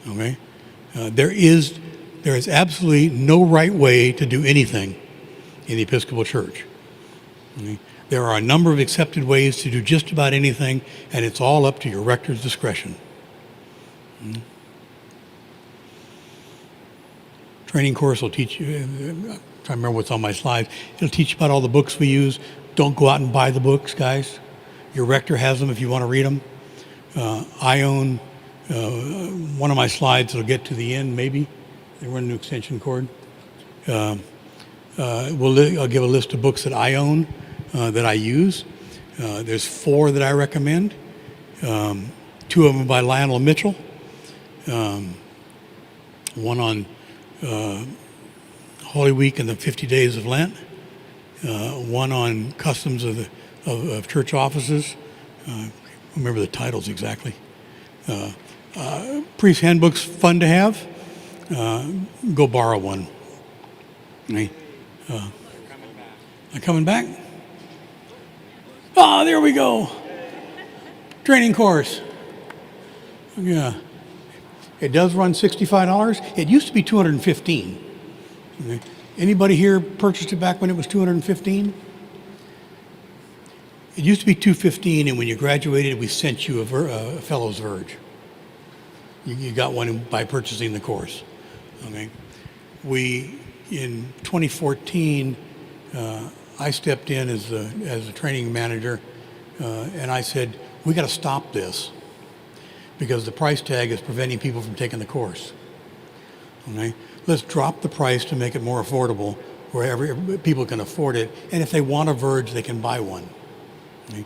Okay? There is absolutely no right way to do anything in the Episcopal Church. Okay? There are a number of accepted ways to do just about anything, and it's all up to your rector's discretion. Mm-hmm. Training course will teach you, I'm trying to remember what's on my slides, it'll teach you about all the books we use. Don't go out and buy the books, guys. Your rector has them if you want to read them. I own one of my slides that'll get to the end, maybe. They run a new extension cord. I'll give a list of books that I own, that I use. There's 4 that I recommend. 2 of them by Lionel Mitchell. One on Holy Week and the 50 Days of Lent. One on customs of church offices. I don't remember the titles exactly. Priest handbook's fun to have. Go borrow one. I'm coming back. Oh, there we go. Training course. Yeah. It does run $65. It used to be $215. Okay. Anybody here purchased it back when it was $215? It used to be $215, and when you graduated, we sent you a Fellows Verge. You got one by purchasing the course. Okay. In 2014, I stepped in as a training manager, and I said, we got to stop this because the price tag is preventing people from taking the course. Okay. Let's drop the price to make it more affordable where people can afford it. And if they want a Verge, they can buy one. Okay?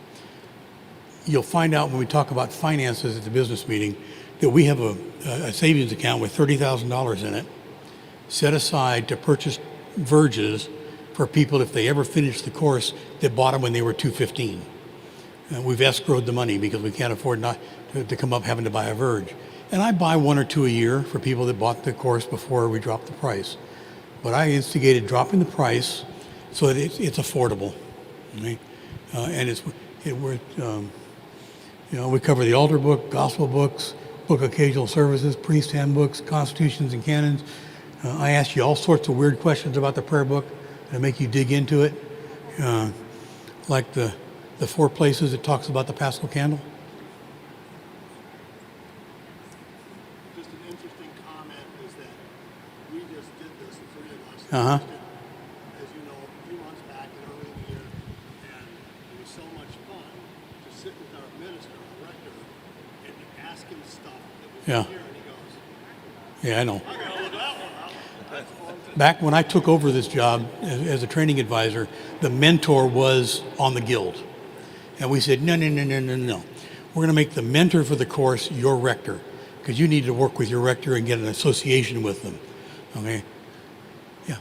you'll find out when we talk about finances at the business meeting that we have a savings account with $30,000 in it set aside to purchase Verges for people if they ever finish the course that bought them when they were 215. We've escrowed the money because we can't afford not to come up having to buy a Verge. And I buy 1 or 2 a year for people that bought the course before we dropped the price. But I instigated dropping the price so that it's affordable. Okay? And we cover the altar book, gospel books, book of occasional services, priest handbooks, constitutions and canons. I ask you all sorts of weird questions about the prayer book that make you dig into it, like the 4 places it talks about the Paschal candle. Just an interesting comment is that we just did this, the 3 of us. Uh-huh. Just did, as you know, a few months back and early in the year, and it was so much fun to sit with our minister, our rector, and to ask him stuff that was Yeah. here, and he goes, Yeah, I know. I gotta look that one up. That's fun. Back when I took over this job as a training advisor, the mentor was on the guild. And we said, no. We're going to make the mentor for the course your rector, because you need to work with your rector and get an association with them. Okay? Yeah.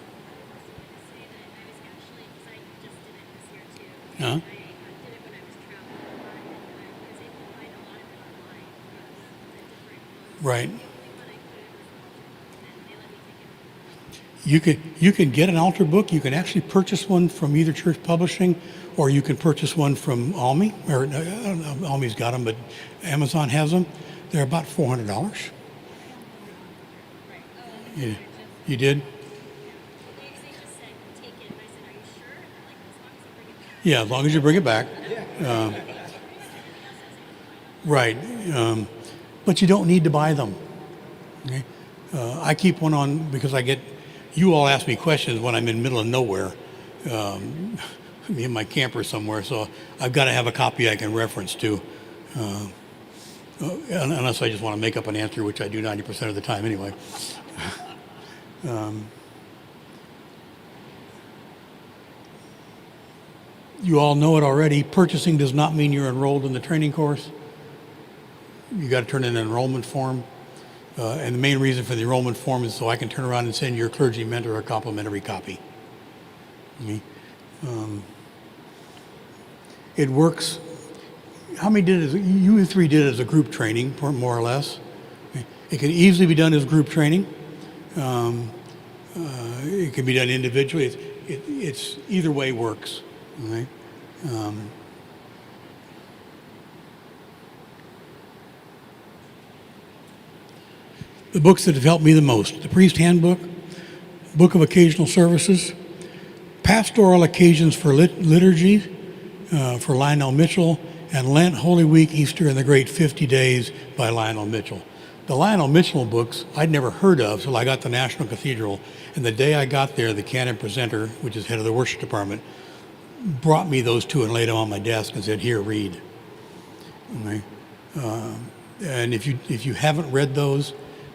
Uh-huh. Right. You can get an altar book. You can actually purchase one from either church publishing, or you can purchase one from Almi. Or I don't know, Almi's got them, but Amazon has them. They're about $400. Yeah, you did? Yeah, as long as you bring it back. Right. But you don't need to buy them. Okay? I keep one on because you all ask me questions when I'm in the middle of nowhere, in my camper somewhere, so I've got to have a copy I can reference to, unless I just want to make up an answer, which I do 90% of the time anyway. You all know it already. Purchasing does not mean you're enrolled in the training course. You got to turn in an enrollment form. And the main reason for the enrollment form is so I can turn around and send your clergy mentor a complimentary copy. Okay? It works. How many did it? You 3 did it as a group training, more or less. Okay? It can easily be done as group training. It can be done individually. It's either way works. Okay? The books that have helped me the most: the Priest Handbook, Book of Occasional Services, Pastoral Occasions for Liturgy for Lionel Mitchell, and Lent, Holy Week, Easter, and the Great 50 Days by Lionel Mitchell. The Lionel Mitchell books I'd never heard of till I got to National Cathedral, and the day I got there, the canon presenter, which is head of the worship department, brought me those 2 and laid them on my desk and said, "Here, read." Okay? And if you haven't read those,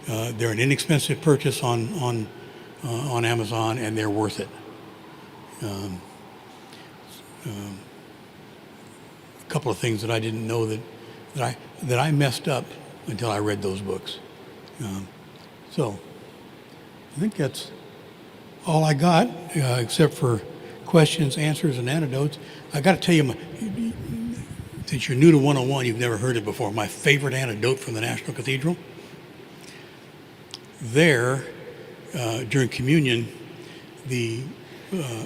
they're an inexpensive purchase on Amazon, and they're worth it. A couple of things that I didn't know that I messed up until I read those books. So I think that's all I got, except for questions, answers, and anecdotes. I got to tell you, since you're new to 101, you've never heard it before. My favorite anecdote from the National Cathedral. There, during communion, the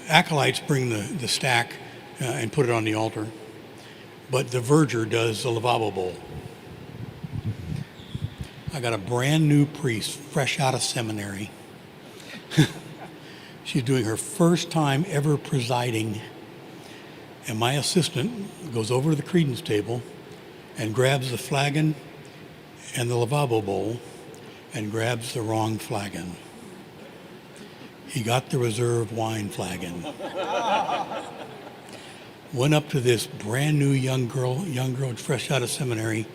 acolytes bring the stack and put it on the altar, but the verger does the lavabo bowl. I got a brand new priest, fresh out of seminary. She's doing her first time ever presiding, and my assistant goes over to the credence table and grabs the flagon and the lavabo bowl and grabs the wrong flagon. He got the reserve wine flagon. Went up to this brand new young girl fresh out of seminary,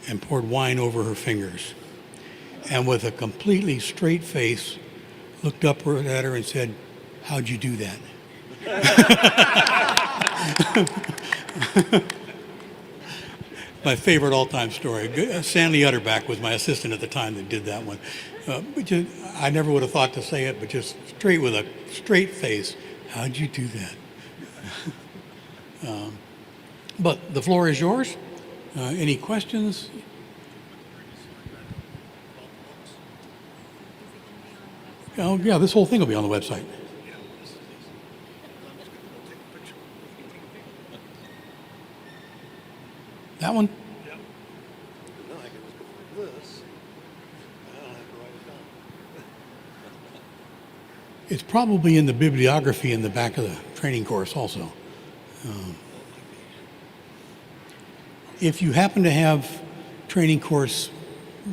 and poured wine over her fingers. And with a completely straight face, looked up at her and said, "How'd you do that?" my favorite all-time story. Stanley Utterback was my assistant at the time that did that one. I never would have thought to say it, but just straight with a straight face, how'd you do that? But the floor is yours. Any questions? Oh, yeah, this whole thing will be on the website. That one? Yep. Then I can just go like this, and I don't have to write it down. It's probably in the bibliography in the back of the training course also. If you happen to have training course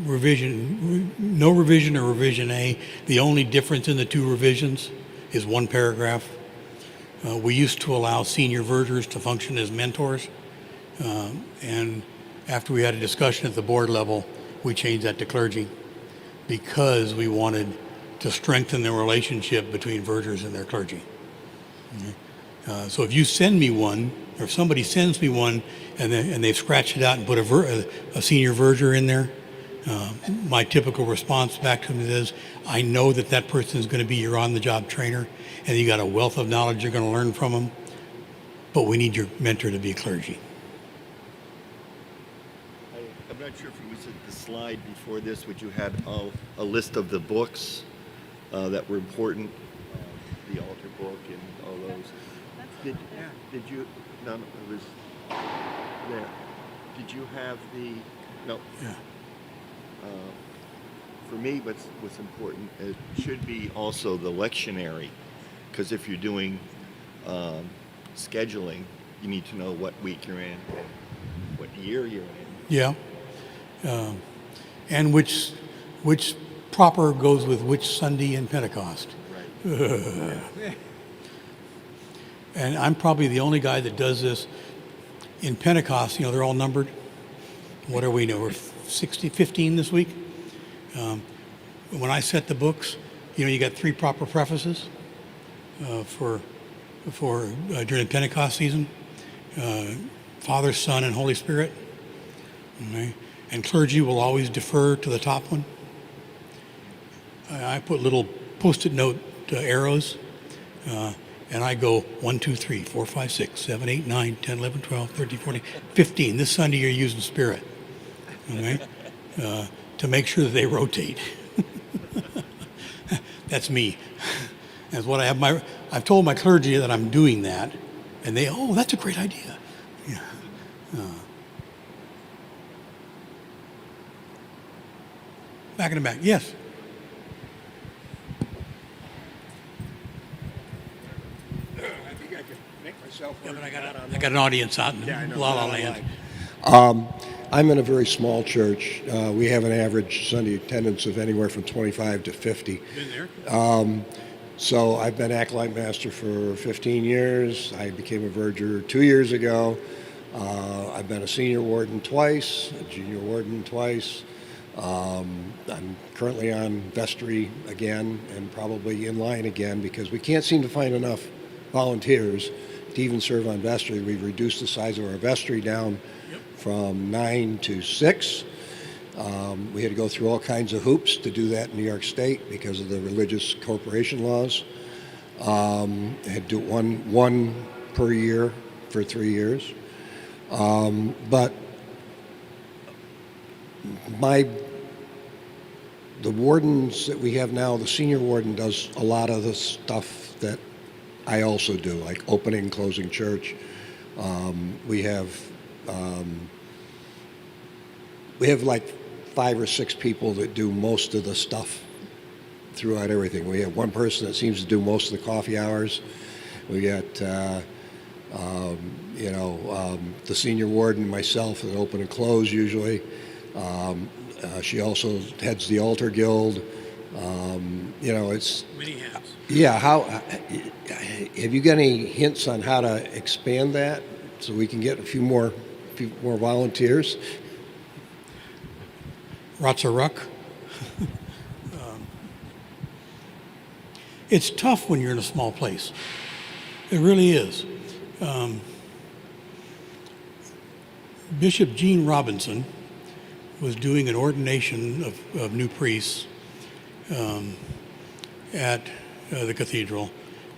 revision, no revision or revision A, the only difference in the two revisions is one paragraph. We used to allow senior vergers to function as mentors, and after we had a discussion at the board level, we changed that to clergy because we wanted to strengthen the relationship between vergers and their clergy. So if you send me one, or if somebody sends me one, and they've scratched it out and put a senior verger in there, my typical response back to them is, I know that that person is going to be your on-the-job trainer, and you got a wealth of knowledge you're going to learn from them, but we need your mentor to be clergy. I'm not sure if it was at the slide before this, which you had a list of the books that were important, the altar book and all those. Did you? No, it was there. Did you have the? No. Yeah. For me, what's important, it should be also the lectionary, because if you're doing scheduling, you need to know what week you're in and what year you're in. Yeah. And which proper goes with which Sunday in Pentecost. Right. And I'm probably the only guy that does this. In Pentecost, they're all numbered. What are we now? We're 15 this week. When I set the books, you got 3 proper prefaces for during the Pentecost season. Father, Son, and Holy Spirit. Okay. And clergy will always defer to the top one. I put little post-it note arrows, and I go 1, 2, 3, 4, 5, 6, 7, 8, 9, 10, 11, 12, 13, 14, 15. This Sunday you're using Spirit. Okay? To make sure that they rotate. That's me. That's what I have. I've told my clergy that I'm doing that, and that's a great idea. Yeah. Back in the back, yes. I think I could make myself. Yeah, but I got an audience out in La La Land. I'm in a very small church. We have an average Sunday attendance of anywhere from 25 to 50. Been there? So I've been acolyte master for 15 years. I became a verger 2 years ago. I've been a senior warden twice, a junior warden twice. I'm currently on vestry again and probably in line again because we can't seem to find enough volunteers to even serve on vestry. We've reduced the size of our vestry down from 9 to 6. We had to go through all kinds of hoops to do that in New York State because of the religious corporation laws. Had to do one per year for 3 years. But the wardens that we have now, the senior warden does a lot of the stuff that I also do, like opening and closing church. We have like 5 or 6 people that do most of the stuff throughout everything. We have one person that seems to do most of the coffee hours. We got the senior warden, myself, that open and close usually. She also heads the altar guild. It's Many hats. yeah. How have you got any hints on how to expand that so we can get a few more volunteers? Ratzaruck. It's tough when you're in a small place. It really is. Bishop Gene Robinson was doing an ordination of new priests at the cathedral,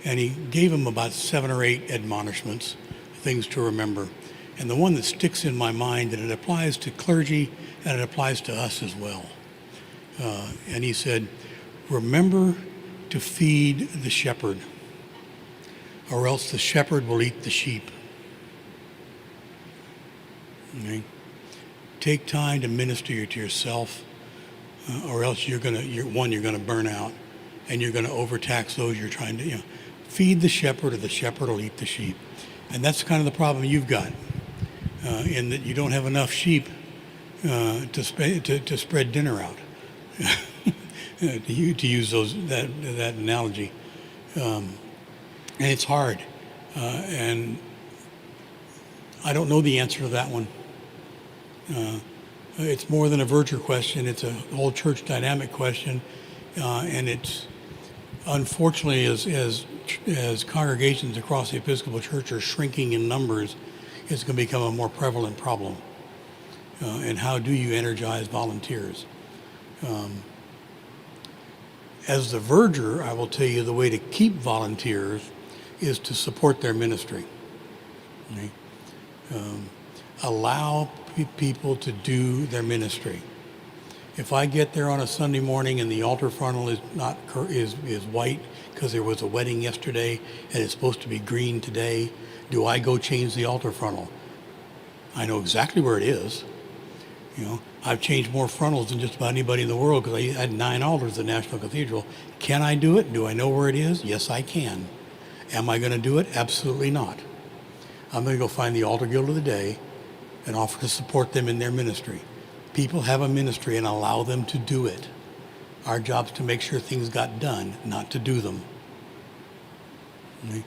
and he gave them about 7 or 8 admonishments, things to remember. And the one that sticks in my mind, and it applies to clergy and it applies to us as well. And he said, remember to feed the shepherd, or else the shepherd will eat the sheep. Okay? Take time to minister to yourself, or else you're gonna burn out, and you're gonna overtax those you're trying to, feed the shepherd, or the shepherd will eat the sheep. And that's kind of the problem you've got, in that you don't have enough sheep to spread dinner out. to use that analogy, and it's hard, and I don't know the answer to that one. It's more than a Verger question. It's a whole church dynamic question, and it's unfortunately as congregations across the Episcopal Church are shrinking in numbers, it's going to become a more prevalent problem. And how do you energize volunteers? As the Verger, I will tell you the way to keep volunteers is to support their ministry. Okay? Allow people to do their ministry. If I get there on a Sunday morning and the altar frontal is white because there was a wedding yesterday and it's supposed to be green today, do I go change the altar frontal? I know exactly where it is. I've changed more frontals than just about anybody in the world because I had 9 altars at the National Cathedral. Can I do it? Do I know where it is? Yes, I can. Am I going to do it? Absolutely not. I'm going to go find the altar guild of the day and offer to support them in their ministry. People have a ministry, and allow them to do it. Our job's to make sure things got done, not to do them. Okay?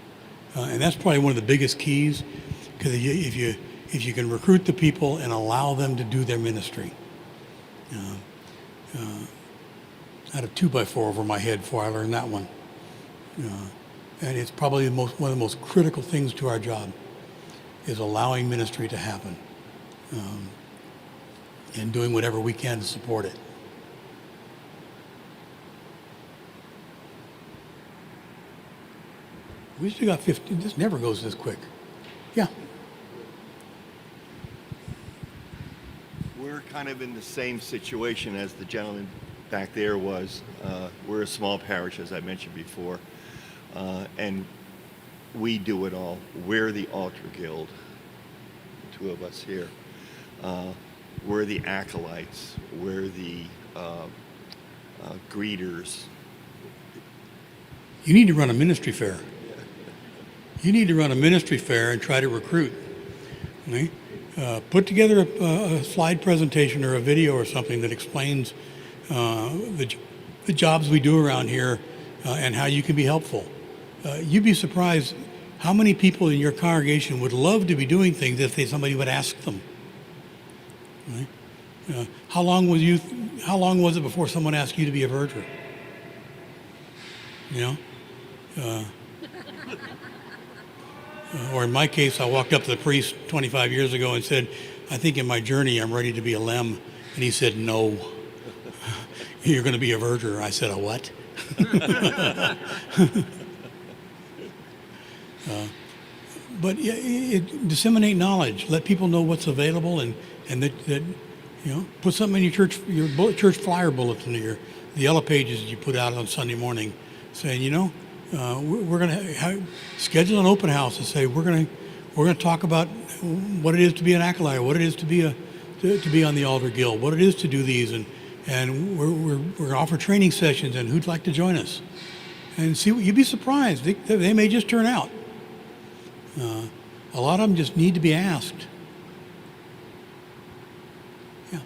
And that's probably one of the biggest keys, because if you can recruit the people and allow them to do their ministry. I had a 2x4 over my head before I learned that one. And it's probably one of the most critical things to our job, is allowing ministry to happen, and doing whatever we can to support it. We still got 15. This never goes this quick. Yeah. We're kind of in the same situation as the gentleman back there was. We're a small parish, as I mentioned before, and we do it all. We're the altar guild, the 2 of us here. We're the acolytes. We're the greeters. You need to run a ministry fair. You need to run a ministry fair and try to recruit. Okay? Put together a slide presentation or a video or something that explains the jobs we do around here and how you can be helpful. You'd be surprised how many people in your congregation would love to be doing things if somebody would ask them. Right? How long was it before someone asked you to be a verger? Or in my case, I walked up to the priest 25 years ago and said, I think in my journey I'm ready to be a lem. And he said, no, you're going to be a verger. I said, a what? But disseminate knowledge. Let people know what's available, and that put something in your church flyer bulletin, or the yellow pages that you put out on Sunday morning, saying, we're going to schedule an open house and say we're going to talk about what it is to be an acolyte, what it is to be on the altar guild, what it is to do these, and we're going to offer training sessions, and who'd like to join us, and see. You'd be surprised. They may just turn out. A lot of them just need to be asked. Yeah.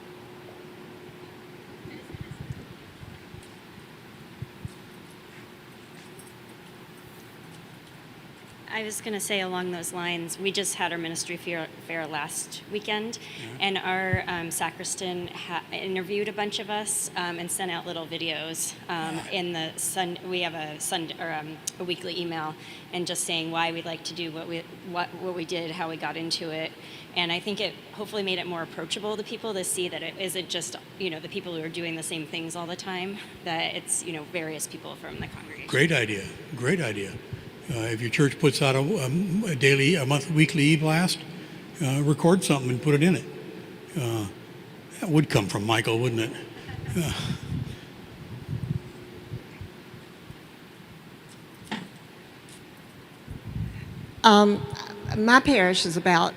I was going to say along those lines, we just had our ministry fair last weekend, and our sacristan interviewed a bunch of us and sent out little videos in the we have a weekly email, and just saying why we like to do what we did, how we got into it, and I think it hopefully made it more approachable to people to see that it isn't just the people who are doing the same things all the time, that it's various people from the congregation. Great idea. Great idea. If your church puts out a weekly e-blast, record something and put it in it. That would come from Michael, wouldn't it? My parish is about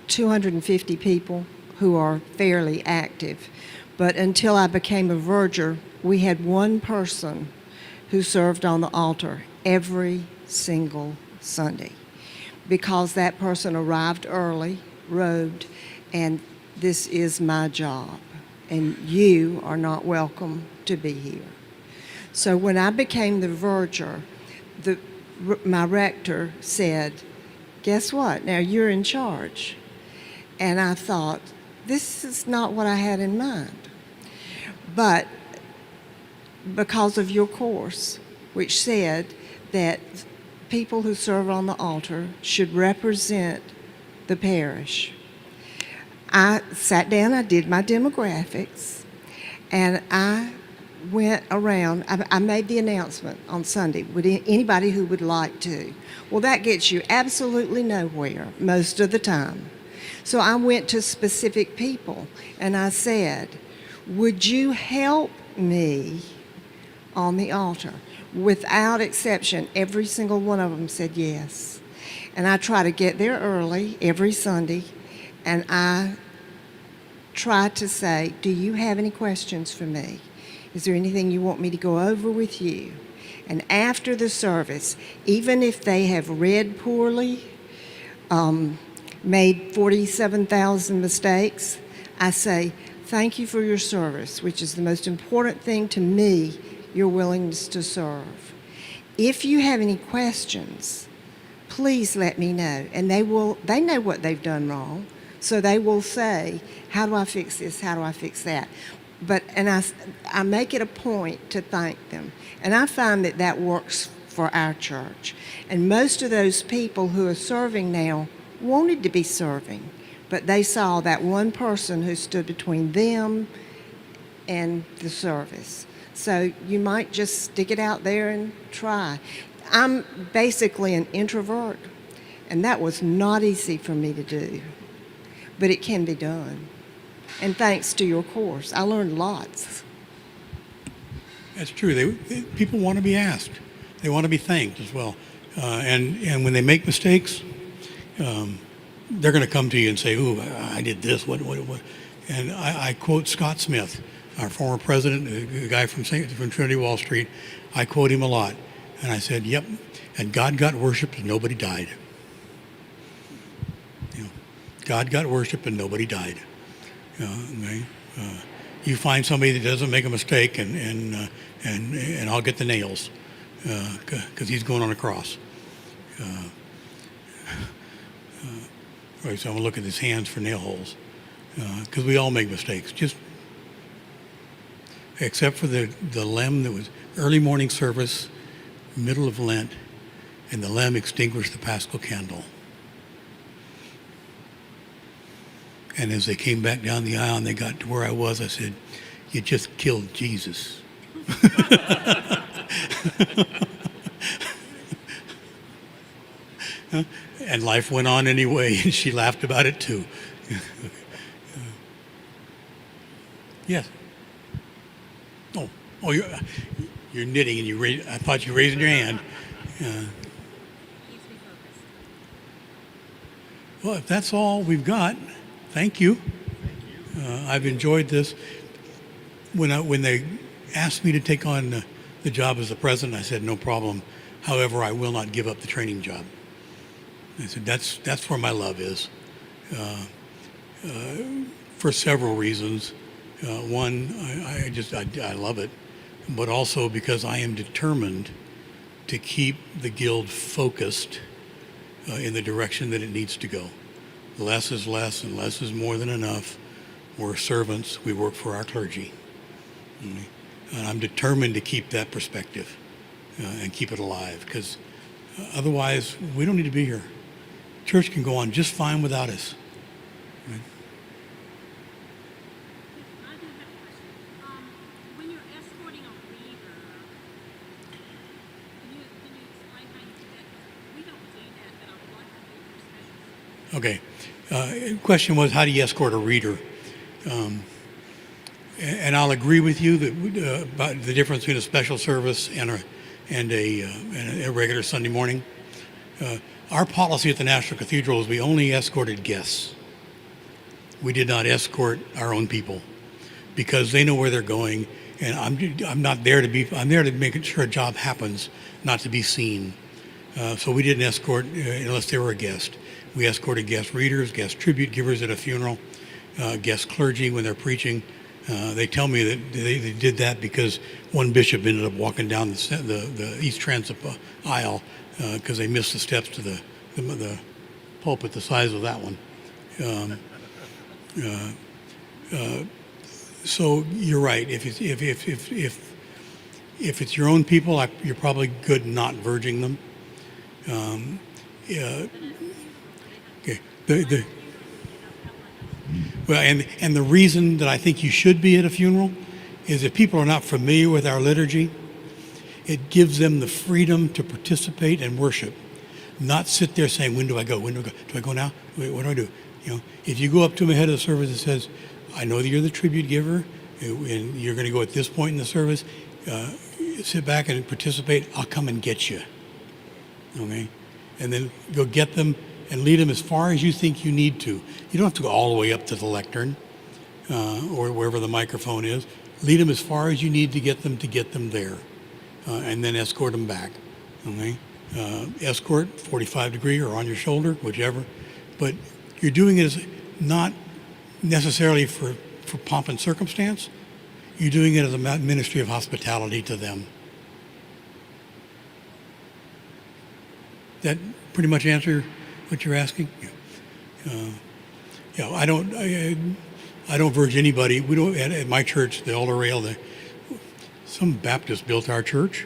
250 people who are fairly active, but until I became a verger, we had one person who served on the altar every single Sunday, because that person arrived early, robed, and this is my job, and you are not welcome to be here. So when I became the verger, my rector said, guess what? Now you're in charge. And I thought, this is not what I had in mind. But because of your course, which said that people who serve on the altar should represent the parish, I sat down, I did my demographics, and I went around. I made the announcement on Sunday, would anybody who would like to. Well, that gets you absolutely nowhere most of the time. So I went to specific people and I said, would you help me on the altar? Without exception, every single one of them said yes. And I try to get there early every Sunday, and I try to say, do you have any questions for me? Is there anything you want me to go over with you? And after the service, even if they have read poorly, made 47,000 mistakes, I say, thank you for your service, which is the most important thing to me, your willingness to serve. If you have any questions, please let me know. And they know what they've done wrong, so they will say, how do I fix this? How do I fix that? And I make it a point to thank them. And I find that works for our church. And most of those people who are serving now wanted to be serving, but they saw that one person who stood between them and the service. So you might just stick it out there and try. I'm basically an introvert, and that was not easy for me to do, but it can be done. And thanks to your course, I learned lots. That's true. People want to be asked. They want to be thanked as well. And when they make mistakes, they're going to come to you and say, "Ooh, I did this. What?" And I quote Scott Smith, our former president, the guy from Trinity Wall Street. I quote him a lot, and I said, "Yep." And God got worshipped and nobody died. God got worshipped and nobody died. Okay? You find somebody that doesn't make a mistake, and I'll get the nails because he's going on a cross. Right, so I'm gonna look at his hands for nail holes because we all make mistakes. Just except for the Lem that was early morning service, middle of Lent, and the Lem extinguished the Paschal candle. And as they came back down the aisle and they got to where I was, I said, "You just killed Jesus." And life went on anyway, and she laughed about it too. Yes. Oh, you're knitting, and I thought you were raising your hand. Well, if that's all we've got, thank you. I've enjoyed this. When they asked me to take on the job as the president, I said no problem. However, I will not give up the training job. I said that's where my love is, for several reasons. One, I love it, but also because I am determined to keep the guild focused in the direction that it needs to go. Less is less and less is more than enough. We're servants. We work for our clergy. And I'm determined to keep that perspective and keep it alive, because otherwise we don't need to be here. Church can go on just fine without us. Right? I do have a question. When you're escorting a reader, can you explain how you do that? 'Cause we don't do that, but I would like to do it for special. Okay. Question was, how do you escort a reader? And I'll agree with you that about the difference between a special service and a regular Sunday morning. Our policy at the National Cathedral is we only escorted guests. We did not escort our own people because they know where they're going, and I'm not there to be. I'm there to make sure a job happens, not to be seen. So we didn't escort unless they were a guest. We escorted guest readers, guest tribute givers at a funeral, guest clergy when they're preaching. They tell me that they did that because one bishop ended up walking down the East Transit aisle because they missed the steps to the pulpit the size of that one. So you're right. If it's your own people, you're probably good not verging them. Okay. Well, and the reason that I think you should be at a funeral is if people are not familiar with our liturgy, it gives them the freedom to participate and worship, not sit there saying, when do I go? When do I go? Do I go now? Wait, what do I do? You know, if you go up to them ahead of the service and says, I know that you're the tribute giver and you're going to go at this point in the service, sit back and participate. I'll come and get you. Okay? And then go get them and lead them as far as you think you need to. You don't have to go all the way up to the lectern or wherever the microphone is. Lead them as far as you need to get them there, and then escort them back. Okay? Escort, 45 degree or on your shoulder, whichever. But you're doing it as not necessarily for pomp and circumstance. You're doing it as a ministry of hospitality to them. That pretty much answer what you're asking? Yeah. I don't verge anybody. We don't at my church, the Elder Rail. Some Baptists built our church.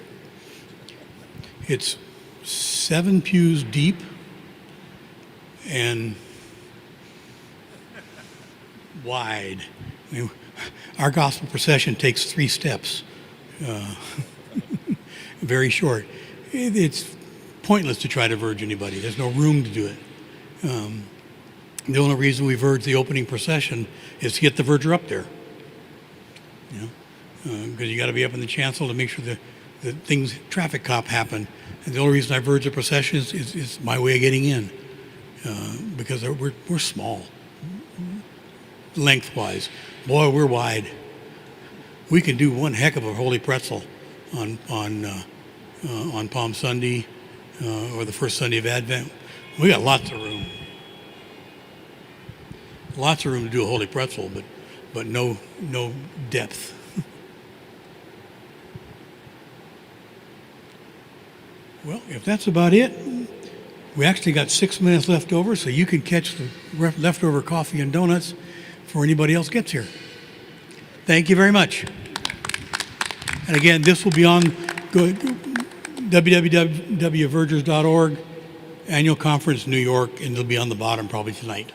It's 7 pews deep and wide. I mean, our gospel procession takes 3 steps. Very short. It's pointless to try to verge anybody. There's no room to do it. The only reason we verge the opening procession is to get the verger up there. You know, because you got to be up in the chancel to make sure that things, traffic cop happen. And the only reason I verge the procession is my way of getting in, because we're small, lengthwise. Boy, we're wide. We can do one heck of a holy pretzel on Palm Sunday. Or the first Sunday of Advent. We got lots of room. Lots of room to do a holy pretzel, but no depth. Well, if that's about it, we actually got 6 minutes left over, so you can catch the leftover coffee and donuts before anybody else gets here. Thank you very much. And again, this will be on www.vergers.org, annual conference, New York, and it'll be on the bottom probably tonight.